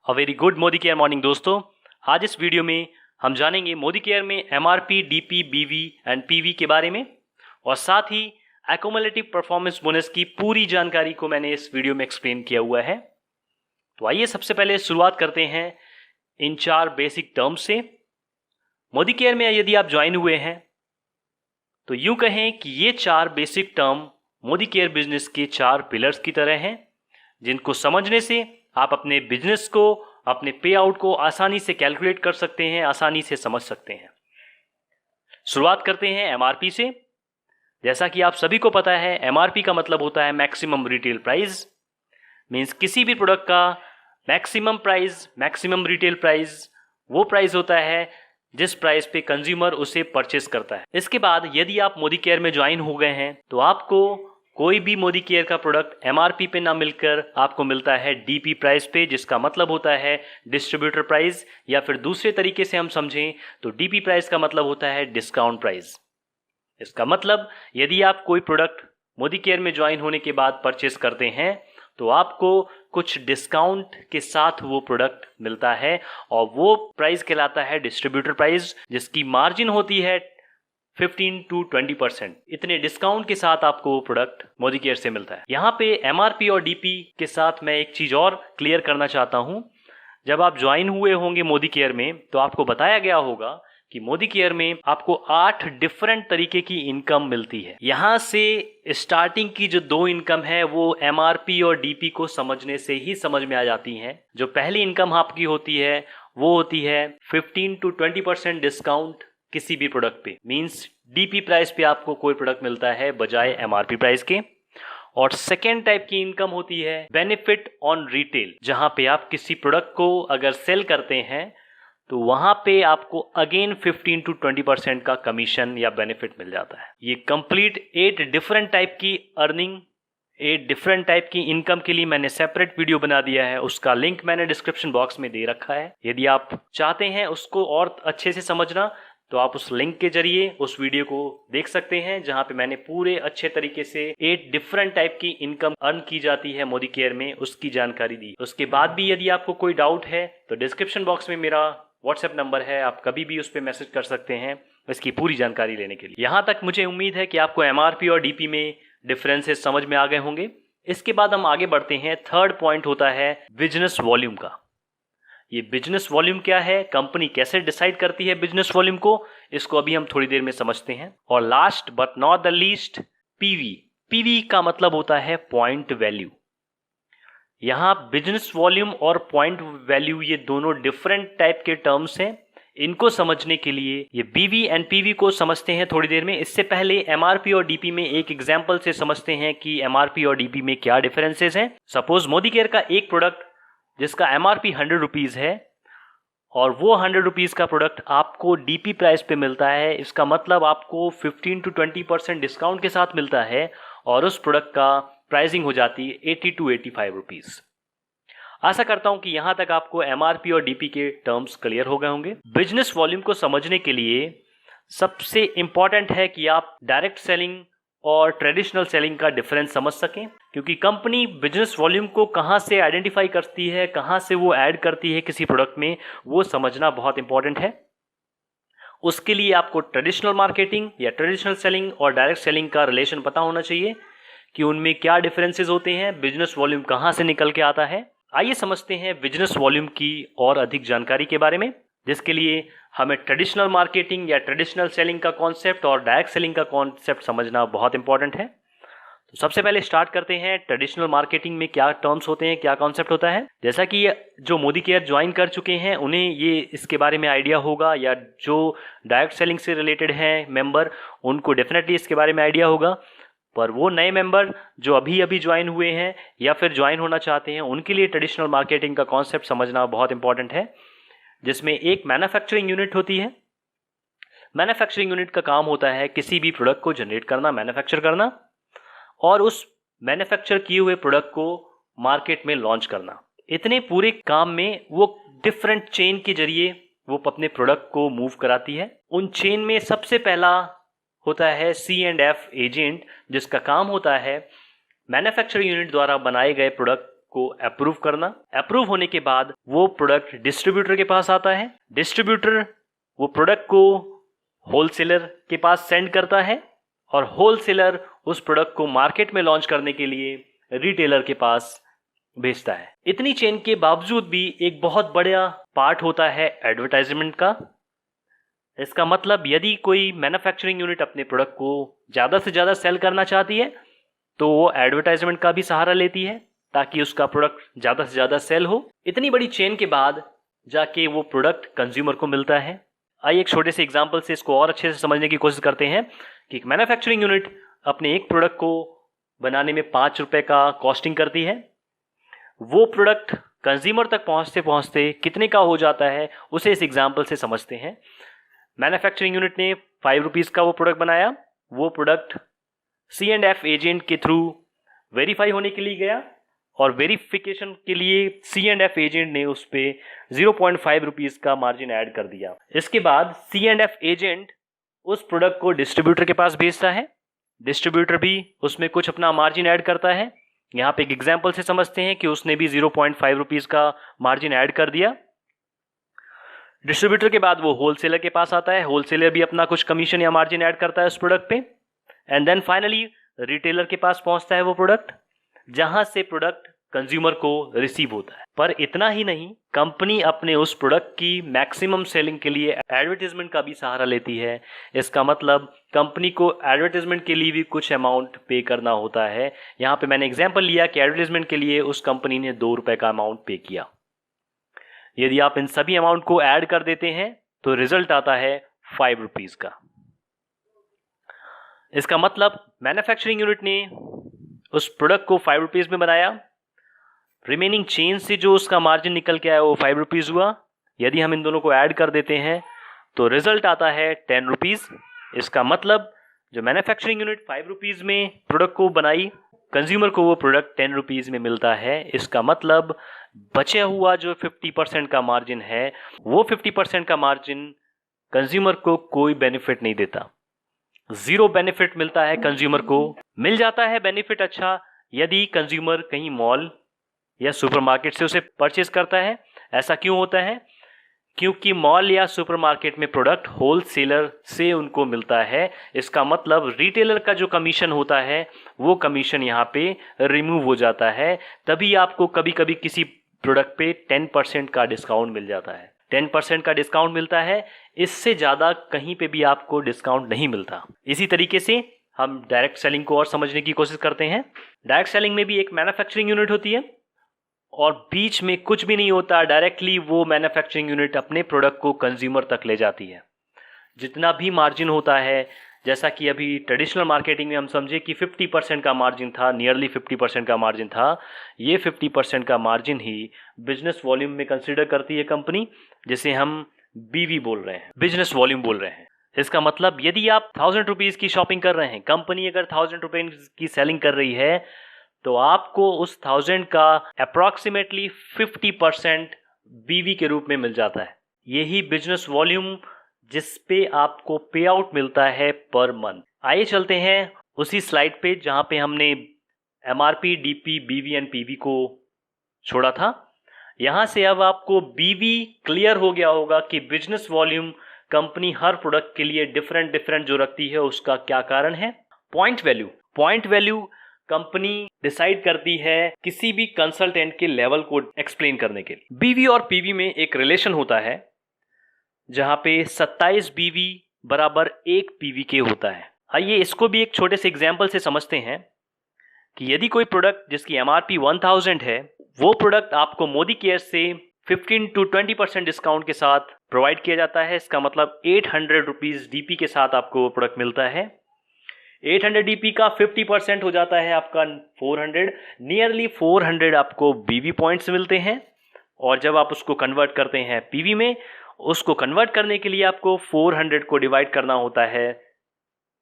A very good Modi care morning दोस्तों। आज इस वीडियो में हम जानेंगे मोदी केयर में एमआरपी, डीपी, बीवी एंड पीवी के बारे में और साथ ही एक्युमुलेटिव परफॉर्मेंस बोनस की पूरी जानकारी को मैंने इस वीडियो में एक्सप्लेन किया हुआ है। तो आइए सबसे पहले शुरुआत करते हैं इन चार बेसिक टर्म्स से। मोदी केयर में यदि आप ज्वाइन हुए हैं तो यूं कहें कि ये चार basic term Modi care business के चार पिलर्स की तरह हैं, जिनको समझने से आप अपने बिजनेस को, अपने पे आउट को आसानी से कैलकुलेट कर सकते हैं, आसानी से समझ सकते हैं। शुरुआत करते हैं एमआरपी से। जैसा कि आप सभी को पता है, एमआरपी का मतलब होता है मैक्सिमम रिटेल प्राइस। मींस किसी भी प्रोडक्ट का maximum price, maximum retail price वो प्राइस होता है जिस प्राइस पे कंज्यूमर उसे परचेस करता है। इसके बाद यदि आप मोदी केयर में ज्वाइन हो गए हैं तो आपको कोई भी मोदी केयर का प्रोडक्ट एमआरपी पे ना मिलकर आपको मिलता है डीपी प्राइस पे, जिसका मतलब होता है डिस्ट्रीब्यूटर प्राइस, या फिर दूसरे तरीके से हम समझें तो डीपी प्राइस का मतलब होता है डिस्काउंट प्राइस। इसका मतलब यदि आप कोई प्रोडक्ट मोदी केयर में ज्वाइन होने के बाद परचेस करते हैं तो आपको कुछ डिस्काउंट के साथ वो प्रोडक्ट मिलता है और वो प्राइस कहलाता है डिस्ट्रीब्यूटर प्राइस, जिसकी मार्जिन होती है 15 to 20%। इतने डिस्काउंट के साथ आपको वो प्रोडक्ट मोदी केयर से मिलता है। यहाँ पे एमआरपी और डीपी के साथ मैं एक चीज और क्लियर करना चाहता हूँ। जब आप ज्वाइन हुए होंगे मोदी केयर में तो आपको बताया गया होगा कि मोदी केयर में आपको 8 डिफरेंट तरीके की इनकम मिलती है। यहाँ से स्टार्टिंग की जो 2 इनकम है वो एमआरपी और डीपी को समझने से ही समझ में आ जाती हैं। जो पहली इनकम आपकी होती है वो होती है 15 to 20% डिस्काउंट किसी भी प्रोडक्ट पे। मींस डीपी प्राइस पे आपको कोई प्रोडक्ट मिलता है बजाय एमआरपी प्राइस के। और सेकेंड टाइप की इनकम होती है बेनिफिट ऑन रिटेल, जहां पे आप किसी प्रोडक्ट को अगर सेल करते हैं तो वहां पे आपको अगेन 15 to 20% का कमीशन या बेनिफिट मिल जाता है। ये कंप्लीट 8 डिफरेंट टाइप की अर्निंग, 8 डिफरेंट टाइप की इनकम के लिए मैंने सेपरेट वीडियो बना दिया है। उसका लिंक मैंने डिस्क्रिप्शन बॉक्स में दे रखा है। यदि आप चाहते हैं उसको और अच्छे से समझना तो आप उस लिंक के जरिए उस वीडियो को देख सकते हैं, जहां पे मैंने पूरे अच्छे तरीके से 8 डिफरेंट टाइप की इनकम अर्न की जाती है मोदी केयर में, उसकी जानकारी दी। उसके बाद भी यदि आपको कोई डाउट है तो डिस्क्रिप्शन बॉक्स में मेरा व्हाट्सएप नंबर है, आप कभी भी उस पर मैसेज कर सकते हैं इसकी पूरी जानकारी लेने के लिए। यहाँ तक मुझे उम्मीद है कि आपको एमआरपी और डीपी में डिफरेंसेस समझ में आ गए होंगे। इसके बाद हम आगे बढ़ते हैं। थर्ड पॉइंट होता है बिजनेस वॉल्यूम का। ये बिजनेस वॉल्यूम क्या है, कंपनी कैसे डिसाइड करती है बिजनेस वॉल्यूम को, इसको अभी हम थोड़ी देर में समझते हैं। और last but not the least, PV. PV का मतलब होता है पॉइंट वैल्यू। यहां बिजनेस वॉल्यूम और पॉइंट वैल्यू ये दोनों डिफरेंट टाइप के टर्म्स हैं। इनको समझने के लिए ये बीवी एंड पीवी को समझते हैं थोड़ी देर में। इससे पहले एमआरपी और डीपी में एक एग्जांपल से समझते हैं कि एमआरपी और डीपी में क्या डिफरेंसेस हैं। सपोज मोदी केयर का एक प्रोडक्ट जिसका एमआरपी 100 रुपीज है और वो 100 रुपीज का प्रोडक्ट आपको डीपी प्राइस पे मिलता है, इसका मतलब आपको 15 to 20% डिस्काउंट के साथ मिलता है और उस प्रोडक्ट का प्राइसिंग हो जाती है 80 to 85 रुपीज। आशा करता हूं कि यहां तक आपको एमआरपी और डीपी के टर्म्स क्लियर हो गए होंगे। बिजनेस वॉल्यूम को समझने के लिए सबसे इंपॉर्टेंट है कि आप डायरेक्ट सेलिंग और ट्रेडिशनल सेलिंग का डिफरेंस समझ सकें, क्योंकि कंपनी बिजनेस वॉल्यूम को कहां से आइडेंटिफाई करती है, कहां से वो ऐड करती है किसी प्रोडक्ट में, वो समझना बहुत इंपॉर्टेंट है। उसके लिए आपको ट्रेडिशनल मार्केटिंग या ट्रेडिशनल सेलिंग और डायरेक्ट सेलिंग का रिलेशन पता होना चाहिए कि उनमें क्या डिफरेंसेस होते हैं, बिजनेस वॉल्यूम कहां से निकल के आता है। आइए समझते हैं बिजनेस वॉल्यूम की और अधिक जानकारी के बारे में, जिसके लिए हमें ट्रेडिशनल मार्केटिंग या ट्रेडिशनल सेलिंग का कॉन्सेप्ट और डायरेक्ट सेलिंग का कॉन्सेप्ट समझना बहुत इंपॉर्टेंट है। तो सबसे पहले स्टार्ट करते हैं ट्रेडिशनल मार्केटिंग में क्या टर्म्स होते हैं, क्या कॉन्सेप्ट होता है। जैसा कि जो मोदी केयर ज्वाइन कर चुके हैं उन्हें ये इसके बारे में आइडिया होगा, या जो डायरेक्ट सेलिंग से रिलेटेड हैं मेंबर उनको डेफिनेटली इसके बारे में आइडिया होगा। पर वो नए मेंबर जो अभी अभी ज्वाइन हुए हैं या फिर ज्वाइन होना चाहते हैं, उनके लिए ट्रेडिशनल मार्केटिंग का कॉन्सेप्ट समझना बहुत इंपॉर्टेंट है, जिसमें एक मैन्युफैक्चरिंग यूनिट होती है। मैन्युफैक्चरिंग यूनिट का काम होता है किसी भी प्रोडक्ट को जनरेट करना, मैन्युफैक्चर करना और उस मैन्युफैक्चर किए हुए प्रोडक्ट को मार्केट में लॉन्च करना। इतने पूरे काम में वो डिफरेंट चेन के जरिए वो अपने प्रोडक्ट को मूव कराती है। उन चेन में सबसे पहला होता है C&F एजेंट, जिसका काम होता है मैन्युफैक्चरिंग यूनिट द्वारा बनाए गए प्रोडक्ट को अप्रूव करना। अप्रूव होने के बाद वो प्रोडक्ट डिस्ट्रीब्यूटर के पास आता है। डिस्ट्रीब्यूटर वो प्रोडक्ट को होलसेलर के पास सेंड करता है और होलसेलर उस प्रोडक्ट को मार्केट में लॉन्च करने के लिए रिटेलर के पास भेजता है। इतनी चेन के बावजूद भी एक बहुत बड़ा पार्ट होता है एडवर्टाइजमेंट का। इसका मतलब यदि कोई मैन्युफैक्चरिंग यूनिट अपने प्रोडक्ट को ज़्यादा से ज़्यादा सेल करना चाहती है तो वो एडवर्टाइजमेंट का भी सहारा लेती है ताकि उसका प्रोडक्ट ज़्यादा से ज़्यादा सेल हो। इतनी बड़ी चेन के बाद जाके वो प्रोडक्ट कंज्यूमर को मिलता है। आइए एक छोटे से एग्जांपल से इसको और अच्छे से समझने की कोशिश करते हैं कि एक मैन्युफैक्चरिंग यूनिट अपने एक प्रोडक्ट को बनाने में 5 रुपए का कॉस्टिंग करती है। वो प्रोडक्ट कंज्यूमर तक पहुंचते पहुंचते कितने का हो जाता है उसे इस एग्जांपल से समझते हैं। मैन्युफैक्चरिंग यूनिट ने 5 रुपीज़ का वो प्रोडक्ट बनाया। वो प्रोडक्ट C&F एजेंट के थ्रू वेरीफाई होने के लिए गया और वेरिफिकेशन के लिए C&F एजेंट ने उस पर 0.5 रुपीज़ का मार्जिन ऐड कर दिया। इसके बाद C&F एजेंट उस प्रोडक्ट को डिस्ट्रीब्यूटर के पास भेजता है। डिस्ट्रीब्यूटर भी उसमें कुछ अपना मार्जिन ऐड करता है। यहाँ पे एक एग्जाम्पल से समझते हैं कि उसने भी 0.5 रुपीज़ का मार्जिन ऐड कर दिया। डिस्ट्रीब्यूटर के बाद वो होलसेलर के पास आता है। होलसेलर भी अपना कुछ कमीशन या मार्जिन ऐड करता है उस प्रोडक्ट पे एंड देन फाइनली रिटेलर के पास पहुंचता है वो प्रोडक्ट, जहां से प्रोडक्ट कंज्यूमर को रिसीव होता है। पर इतना ही नहीं, कंपनी अपने उस प्रोडक्ट की मैक्सिमम सेलिंग के लिए एडवर्टाइजमेंट का भी सहारा लेती है। इसका मतलब कंपनी को एडवर्टाइजमेंट के लिए भी कुछ अमाउंट पे करना होता है। यहाँ पे मैंने एग्जांपल लिया कि एडवर्टाइजमेंट के लिए उस कंपनी ने 2 रुपए का अमाउंट पे किया। यदि आप इन सभी अमाउंट को ऐड कर देते हैं तो रिजल्ट आता है 5 रुपीज़ का। इसका मतलब मैन्युफैक्चरिंग यूनिट ने उस प्रोडक्ट को 5 रुपीज़ में बनाया। रिमेनिंग चेन से जो उसका मार्जिन निकल के आया वो 5 रुपीज़ हुआ। यदि हम इन दोनों को ऐड कर देते हैं तो रिजल्ट आता है 10 रुपीज़। इसका मतलब जो मैन्युफैक्चरिंग यूनिट 5 रुपीज़ में प्रोडक्ट को बनाई, कंज्यूमर को वो प्रोडक्ट 10 रुपीज़ में मिलता है। इसका मतलब बचा हुआ जो 50% का मार्जिन है वो 50% का मार्जिन कंज्यूमर को कोई बेनिफिट नहीं देता। 0 बेनिफिट मिलता है कंज्यूमर को। मिल जाता है बेनिफिट अच्छा यदि कंज्यूमर कहीं मॉल या सुपरमार्केट से उसे परचेज करता है। ऐसा क्यों होता है? क्योंकि मॉल या सुपरमार्केट में प्रोडक्ट होलसेलर से उनको मिलता है। इसका मतलब रिटेलर का जो कमीशन होता है वो कमीशन यहाँ पे रिमूव हो जाता है। तभी आपको कभी कभी किसी प्रोडक्ट पे 10% का डिस्काउंट मिल जाता है। 10% का डिस्काउंट मिलता है, इससे ज़्यादा कहीं पे भी आपको डिस्काउंट नहीं मिलता। इसी तरीके से हम डायरेक्ट सेलिंग को और समझने की कोशिश करते हैं। डायरेक्ट सेलिंग में भी एक मैन्युफैक्चरिंग यूनिट होती है और बीच में कुछ भी नहीं होता। डायरेक्टली वो मैन्युफैक्चरिंग यूनिट अपने प्रोडक्ट को कंज्यूमर तक ले जाती है। जितना भी मार्जिन होता है, जैसा कि अभी ट्रेडिशनल मार्केटिंग में हम समझे कि 50% का मार्जिन था, नियरली 50% का मार्जिन था, ये 50% का मार्जिन ही बिजनेस वॉल्यूम में कंसिडर करती है कंपनी, जिसे हम BV बोल रहे हैं, बिजनेस वॉल्यूम बोल रहे हैं। इसका मतलब यदि आप 1000 रुपीज़ की शॉपिंग कर रहे हैं, कंपनी अगर 1000 रुपीज़ की सेलिंग कर रही है तो आपको उस 1000 का अप्रॉक्सीमेटली 50% BV के रूप में मिल जाता है। यही बिजनेस वॉल्यूम जिस पे आपको पे आउट मिलता है पर मंथ। आइए चलते हैं उसी स्लाइड पे जहां पे हमने MRP, DP, BV and PV को छोड़ा था। यहां से अब आपको BV क्लियर हो गया होगा कि बिजनेस वॉल्यूम कंपनी हर प्रोडक्ट के लिए डिफरेंट जो रखती है उसका क्या कारण है। पॉइंट वैल्यू कंपनी डिसाइड करती है किसी भी कंसल्टेंट के लेवल को एक्सप्लेन करने के लिए। BV और PV में एक रिलेशन होता है जहां पे 27 BV बराबर 1 PVK होता है। आइए इसको भी एक छोटे से एग्जाम्पल से समझते हैं कि यदि कोई प्रोडक्ट जिसकी MRP 1000 है, वो प्रोडक्ट आपको मोदी केयर से 15 to 20% डिस्काउंट के साथ प्रोवाइड किया जाता है। इसका मतलब 800 रुपीज़ DP के साथ आपको वो प्रोडक्ट मिलता है। 800 DP का 50% हो जाता है आपका 400, नियरली 400 आपको BV पॉइंट्स मिलते हैं। और जब आप उसको कन्वर्ट करते हैं PV में, उसको कन्वर्ट करने के लिए आपको 400 को डिवाइड करना होता है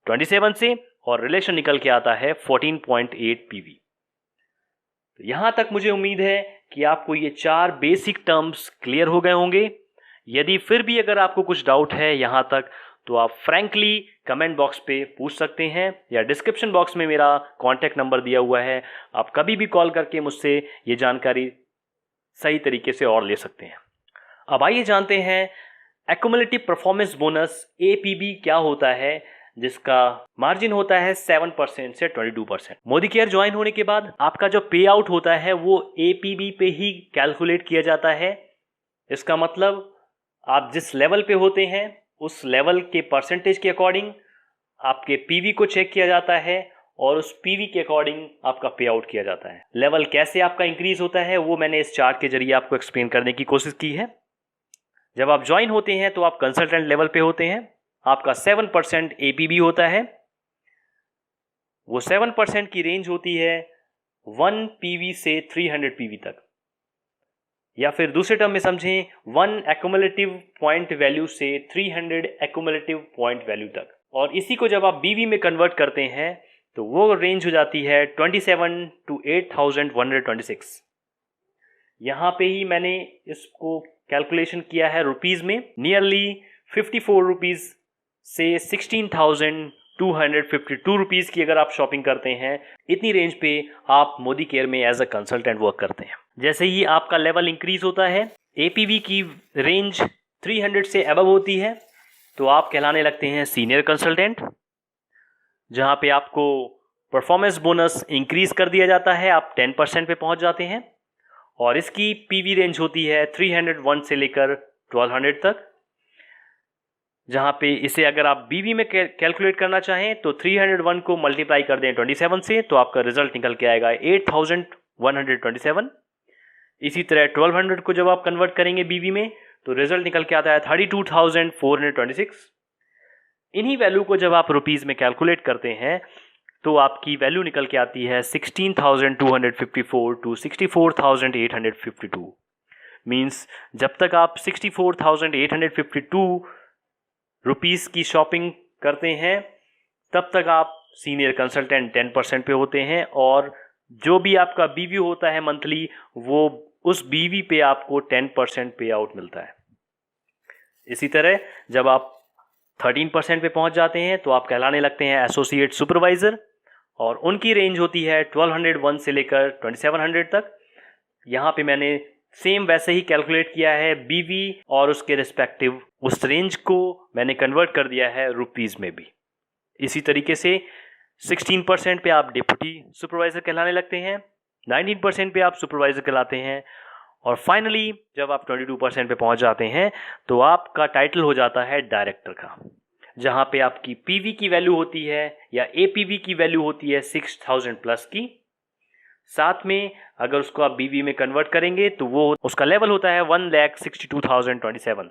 27 से और रिलेशन निकल के आता है 14.8 PV। तो यहां तक मुझे उम्मीद है कि आपको ये 4 बेसिक टर्म्स क्लियर हो गए होंगे। यदि फिर भी अगर आपको कुछ डाउट है यहां तक, तो आप फ्रैंकली कमेंट बॉक्स पे पूछ सकते हैं या डिस्क्रिप्शन बॉक्स में मेरा कॉन्टैक्ट नंबर दिया हुआ है, आप कभी भी कॉल करके मुझसे ये जानकारी सही तरीके से और ले सकते हैं। अब आइए जानते हैं एक्युमुलेटिव परफॉर्मेंस बोनस APB क्या होता है, जिसका मार्जिन होता है 7% से 22%। मोदी केयर ज्वाइन होने के बाद आपका जो पे आउट होता है वो APB पे ही कैलकुलेट किया जाता है। इसका मतलब आप जिस लेवल पे होते हैं उस लेवल के परसेंटेज के अकॉर्डिंग आपके PV को चेक किया जाता है और उस PV के अकॉर्डिंग आपका पे आउट किया जाता है। लेवल कैसे आपका इंक्रीज होता है वो मैंने इस चार्ट के जरिए आपको एक्सप्लेन करने की कोशिश की है। जब आप ज्वाइन होते हैं तो आप कंसल्टेंट लेवल पे होते हैं, आपका 7% APB होता है। वो 7% की रेंज होती है 1 PV से 300 PV तक, या फिर दूसरे टर्म में समझें 1 एक्युमुलेटिव पॉइंट वैल्यू से 300 एक्युमुलेटिव पॉइंट वैल्यू तक। और इसी को जब आप BV में कन्वर्ट करते हैं तो वो रेंज हो जाती है 27 to 8126। यहाँ पे ही मैंने इसको कैलकुलेशन किया है रुपीज में। नियरली 54 रुपीज से 16,252 रुपीज की अगर आप शॉपिंग करते हैं, इतनी रेंज पे आप मोदी केयर में एज अ कंसल्टेंट वर्क करते हैं। जैसे ही आपका लेवल इंक्रीज होता है, APB की रेंज 300 से अबव होती है, तो आप कहलाने लगते हैं सीनियर कंसल्टेंट, जहां पे आपको परफॉर्मेंस बोनस इंक्रीज कर दिया जाता है, आप 10% पे पहुंच जाते हैं। और इसकी PV रेंज होती है 301 से लेकर 1200 तक, जहां पे इसे अगर आप BV में कैलकुलेट करना चाहें तो 301 को मल्टीप्लाई कर दें 27 से, तो आपका रिजल्ट निकल के आएगा 8127। इसी तरह 1200 को जब आप कन्वर्ट करेंगे BV में तो रिजल्ट निकल के आता है 32,426। इन्हीं वैल्यू को जब आप रुपीज में कैलकुलेट करते हैं तो आपकी वैल्यू निकल के आती है 16,254 टू 64,852। मीन्स जब तक आप 64,852 रुपीस की शॉपिंग करते हैं तब तक आप सीनियर कंसल्टेंट 10% पे होते हैं, और जो भी आपका BV होता है मंथली, वो उस BV पे आपको 10% पे आउट मिलता है। इसी तरह जब आप 13% पे पहुंच जाते हैं तो आप कहलाने लगते हैं एसोसिएट सुपरवाइजर, और उनकी रेंज होती है 1201 से लेकर 2700 तक। यहाँ पे मैंने सेम वैसे ही कैलकुलेट किया है BV और उसके रिस्पेक्टिव उस रेंज को मैंने कन्वर्ट कर दिया है रुपीज में भी। इसी तरीके से 16% पे आप डिप्टी सुपरवाइजर कहलाने लगते हैं, 19% पे आप सुपरवाइजर कहलाते हैं, और फाइनली जब आप 22% पे पहुंच जाते हैं तो आपका टाइटल हो जाता है डायरेक्टर का, जहां पे आपकी PV की वैल्यू होती है या APB की वैल्यू होती है 6000 प्लस की। साथ में अगर उसको आप BV में कन्वर्ट करेंगे तो वो उसका लेवल होता है 1,62,027।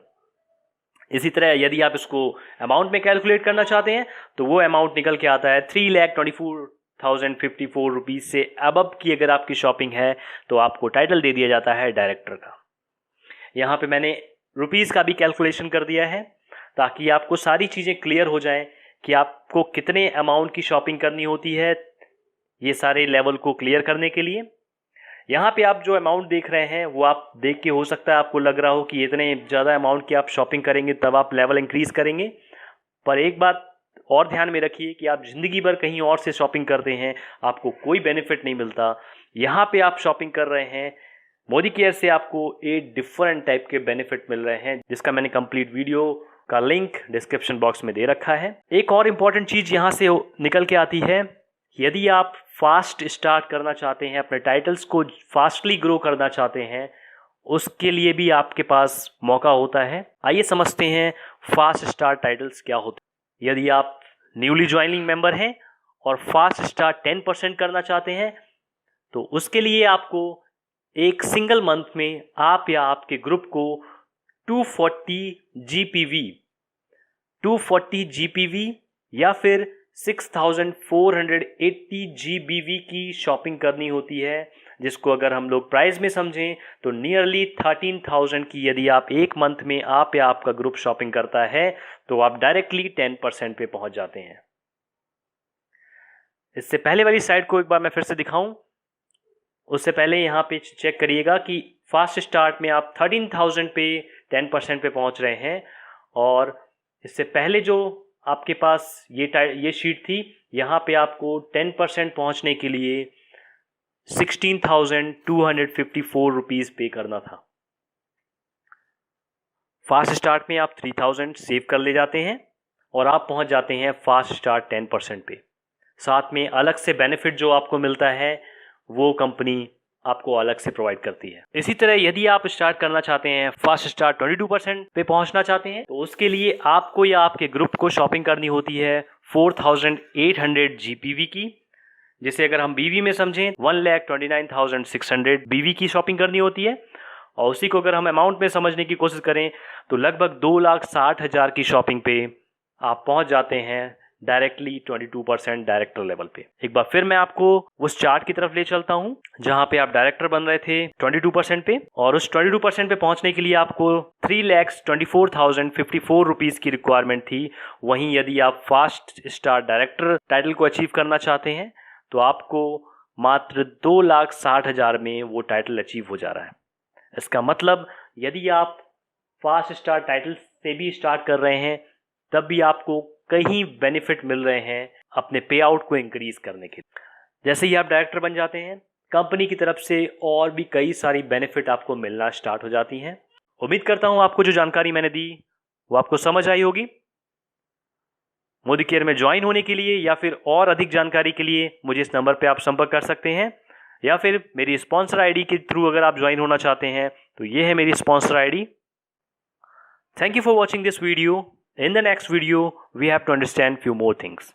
इसी तरह यदि आप इसको अमाउंट में कैलकुलेट करना चाहते हैं तो वो अमाउंट निकल के आता है 3,24,054 रुपीज से अबव की अगर आपकी शॉपिंग है तो आपको टाइटल दे दिया जाता है डायरेक्टर का। यहाँ पे मैंने रुपीज का भी कैलकुलेशन कर दिया है ताकि आपको सारी चीज़ें क्लियर हो जाएं कि आपको कितने अमाउंट की शॉपिंग करनी होती है, ये सारे लेवल को क्लियर करने के लिए। यहाँ पे आप जो अमाउंट देख रहे हैं वो आप देख के हो सकता है आपको लग रहा हो कि इतने ज़्यादा अमाउंट की आप शॉपिंग करेंगे तब आप लेवल इंक्रीज करेंगे, पर एक बात और ध्यान में रखिए कि आप ज़िंदगी भर कहीं और से शॉपिंग करते हैं, आपको कोई बेनिफिट नहीं मिलता। यहाँ पे आप शॉपिंग कर रहे हैं मोदी केयर से, आपको 8 डिफरेंट टाइप के बेनिफिट मिल रहे हैं, जिसका मैंने कंप्लीट वीडियो का लिंक डिस्क्रिप्शन बॉक्स में दे रखा है। एक और इम्पॉर्टेंट चीज़ यहाँ से निकल के आती है, यदि आप फास्ट स्टार्ट करना चाहते हैं, अपने टाइटल्स को फास्टली ग्रो करना चाहते हैं, उसके लिए भी आपके पास मौका होता है। आइए समझते हैं फास्ट स्टार्ट टाइटल्स क्या होते हैं। यदि आप न्यूली ज्वाइनिंग मेंबर हैं और फास्ट स्टार्ट 10% करना चाहते हैं तो उसके लिए आपको एक सिंगल मंथ में आप या आपके ग्रुप को 240 GPV या फिर 6,480 GBV की शॉपिंग करनी होती है, जिसको अगर हम लोग प्राइस में समझें तो नियरली 13,000 की यदि आप एक मंथ में आप या आपका ग्रुप शॉपिंग करता है तो आप डायरेक्टली 10% पे पहुंच जाते हैं। इससे पहले वाली साइड को एक बार मैं फिर से दिखाऊं, उससे पहले यहाँ पे चेक करिएगा कि फास्ट स्टार्ट में आप 13,000 पे 10% पे पहुंच रहे हैं, और इससे पहले जो आपके पास ये शीट थी, यहाँ पे आपको 10% पहुंचने के लिए 16,254 रुपीज पे करना था। फास्ट स्टार्ट में आप 3,000 सेव कर ले जाते हैं और आप पहुंच जाते हैं फास्ट स्टार्ट 10% पे। साथ में अलग से बेनिफिट जो आपको मिलता है वो कंपनी आपको अलग से प्रोवाइड करती है। इसी तरह यदि आप स्टार्ट करना चाहते हैं, फास्ट स्टार्ट 22% पे पहुंचना चाहते हैं, तो उसके लिए आपको या आपके ग्रुप को शॉपिंग करनी होती है 4,800 GPV की, जिसे अगर हम BV में समझें 1,29,600 BV की शॉपिंग करनी होती है। और उसी को अगर हम अमाउंट में समझने की कोशिश करें तो लगभग 2,60,000 की शॉपिंग पे आप पहुंच जाते हैं डायरेक्टली 22% डायरेक्टर लेवल पे। एक बार फिर मैं आपको उस चार्ट की तरफ ले चलता हूं जहां पे आप डायरेक्टर बन रहे थे 22% पे, और उस 22% पे पहुंचने के लिए आपको 3,24,054 रुपीज की रिक्वायरमेंट थी। वहीं यदि आप फास्ट स्टार डायरेक्टर टाइटल को अचीव करना चाहते हैं तो आपको मात्र 2,60,000 में वो टाइटल अचीव हो जा रहा है। इसका मतलब यदि आप फास्ट स्टार टाइटल से भी स्टार्ट कर रहे हैं तब भी आपको कई बेनिफिट मिल रहे हैं अपने पे आउट को इंक्रीज करने के लिए। जैसे ही आप डायरेक्टर बन जाते हैं, कंपनी की तरफ से और भी कई सारी बेनिफिट आपको मिलना स्टार्ट हो जाती हैं। उम्मीद करता हूं आपको जो जानकारी मैंने दी वो आपको समझ आई होगी। मोदी केयर में ज्वाइन होने के लिए या फिर और अधिक जानकारी के लिए मुझे इस नंबर पे आप संपर्क कर सकते हैं, या फिर मेरी स्पॉन्सर आईडी के थ्रू अगर आप ज्वाइन होना चाहते हैं तो ये है मेरी sponsor ID. Thank you for watching this video. In the next video, we have to understand few more things.